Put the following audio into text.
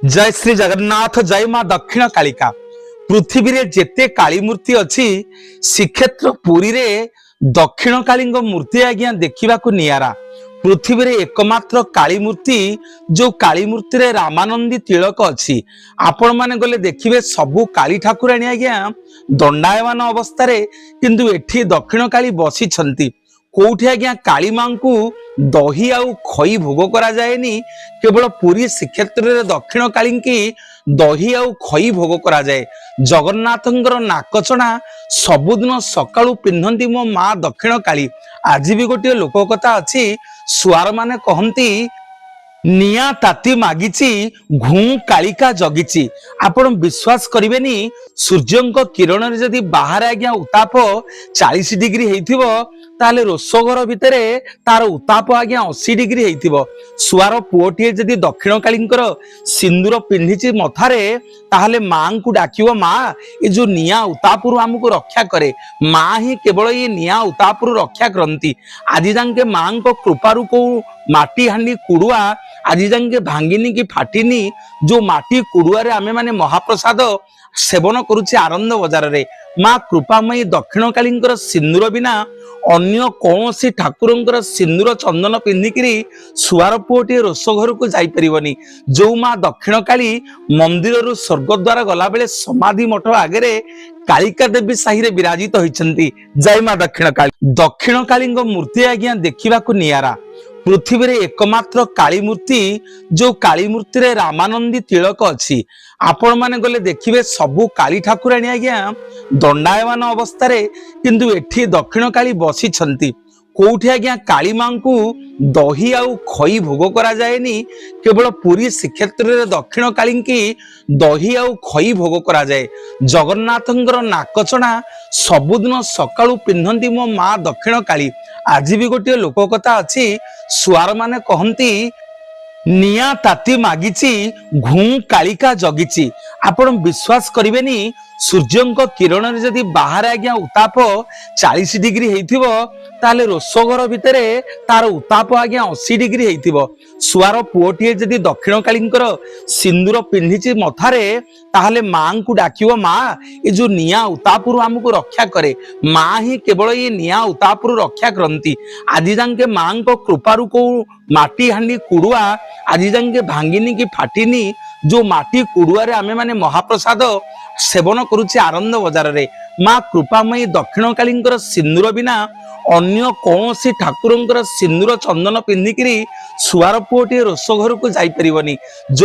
जय श्री जगन्नाथ जय मां दक्षिण कालिका। पृथ्वी रे जेते काली मूर्ति अच्छी श्रीक्षेत्र पुरी रे दक्षिण काली मूर्ति आज्ञा देखा नियारा। पृथ्वी रे एकमात्र काली मूर्ति जो काली मूर्ति रे रामानंदी तिलक अच्छी। आपण माने गले देखिबे सबु काली ठाकुराणी आज्ञा दंडायमान अवस्था रे, किंतु एठी दक्षिण काली बसी छंती। कोठी आज्ञा काली मां को दही आउ खई भोग करा जाएनी, केवल पुरी श्रीक्षेत्र रे दक्षिण काली की दही आउ खई भोग करा जाए। जगन्नाथंकर नाकचना सबुदिन सकाळू पिंधंती मो मां दक्षिण काली। आज भी गोटे लोक कथा अच्छी, सुआर माने कहंती निया ताती मागिची घू कालिका जगिची। आपण विश्वास करिवेनी, सूर्यंक किरण रे जदि बाहर आज्ञा उताप 40 डिग्री हेइथिबो ताले रोसघर भितरे तार उताप आज्ञा 80 डिग्री हेइथिबो। सुआर पुओटिए जदि दक्षिण कालींकर सिंदूर पिन्धिची मथारे ताहले मां को डाकिबो, मां ए जो निया उतापरु हमको रक्षा करे। मां ही केवल ये निया उतापरु रक्षा करंती। आदि जांके मां को कृपारु को माटी हांडी कुड़ुआ आज जांगे भांगिनी की फाटिनी। जो माटी कुड़ुआ रे आमे माने महाप्रसाद सेवन करुचे आनंद बजार रे। मां कृपामयी दक्षिण कालींकर सिंदूर बिना अन्य कौनसी ठाकुरंकर सिंदूर चंदन पिंधिकी सुआर पुओटी रोष घर को जाई परिबनी। जो मां दक्षिण काली मंदिर रु स्वर्गद्वार गला बेले समाधि मठ आगे कालिका देवी साही रे विराजित होइछंती। जय मां दक्षिण काली। दक्षिण काली मूर्ति आज्ञा देखा नियारा। पृथ्वी रे एकमात्र काली मूर्ति जो काली मूर्ति रे रामानंदी तिलक अच्छी। आपण माने गले देखिबे सबु काली ठाकुराणी आज्ञा दंडायमान अवस्था रे, किंतु एठी दक्षिण काली बसी छंती। कोठी आज्ञा काली मां को दही आउ खई भोग करा जाएनी, केवल पुरी श्रीक्षेत्र रे दक्षिण काली की दही आउ खई भोग करा जाए। जगन्नाथंकर नाकचना सबुदिन सकाळू पिंधंती मो मां दक्षिण काली। आज भी गोटे लोक कथा अच्छी, सुआर माने कहंती निया ताती मागिची घू कालिका जगिची। आपण विश्वास करिवेनी, सूर्यंक किरण रे जदि बाहर आज्ञा उताप 40 डिग्री हेइथिबो ताले रोसघर भितरे तार उताप आज्ञा 80 डिग्री हेइथिबो। सुआर पुओटिए जदि दक्षिण कालींकर सिंदूर पिन्धिची मथारे ताहले मां को डाकिबो, मां ए जो निया उतापरु हमको रक्षा करे। मां ही केवल ये निया उतापरु रक्षा करंती। आदि जांके मां को कृपारु को माटी हांडी कुड़ुआ आज जांके भांगिनी की फाटिनी। जो माटी कुड़ुआ रे आमे माने महाप्रसाद सेवन करुचे आनंद बजार रे। मां कृपामयी दक्षिण कालींकर सिंदूर बिना अन्य कौनसी ठाकुरंकर सिंदूर चंदन पिंधिकी सुआर पुओटी रोष घर को जाई परिबनी। जो